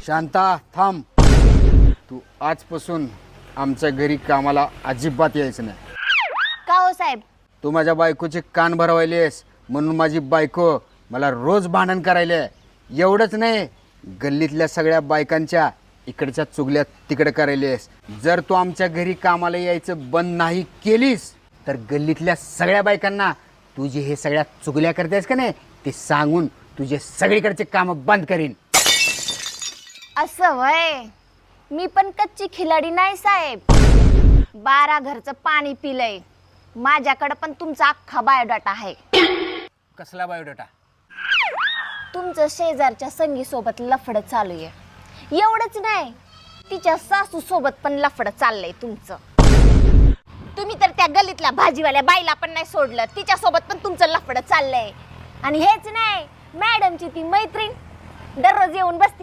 शांता थांब. तू आजपासून आमच्या घरी कामाला अजिबात यायचं नाही. का हो साहेब? तू माझ्या बायकोचे कान भरवायलेस म्हणून माझी बायको मला रोज भांडण करायले. एवढंच नाही, गल्लीतल्या सगळ्या बायकांच्या इकडच्या चुगल्या तिकडे करायलेस. जर तू आमच्या घरी कामाला यायचं बंद नाही केलीस तर गल्लीतल्या सगळ्या बायकांना तुझे हे सगळ्या चुगल्या करतेस का नाही ते सांगून तुझे सगळीकडचे काम बंद करीन. असं वय? मी पण कच्ची खिलाडी नाही साहेब. 12 घरचं पाणी पिलंय. माझ्याकडे पण तुमचा अख्खा बायोडाटा आहे. कसला बायोडाटा? तुमचं शेजारच्या संगीसोबत लफडं चालू आहे. एवढंच नाही, तिच्या सासू सोबत पण लफडं चाललंय तुमचं. तुम्ही तर त्या गल्लीतल्या भाजीवाल्या बाईला पण नाही सोडलं, तिच्यासोबत पण तुमचं लफडं चाललंय. आणि हेच नाही, मॅडमची ती मैत्रीण दररोज येऊन बसते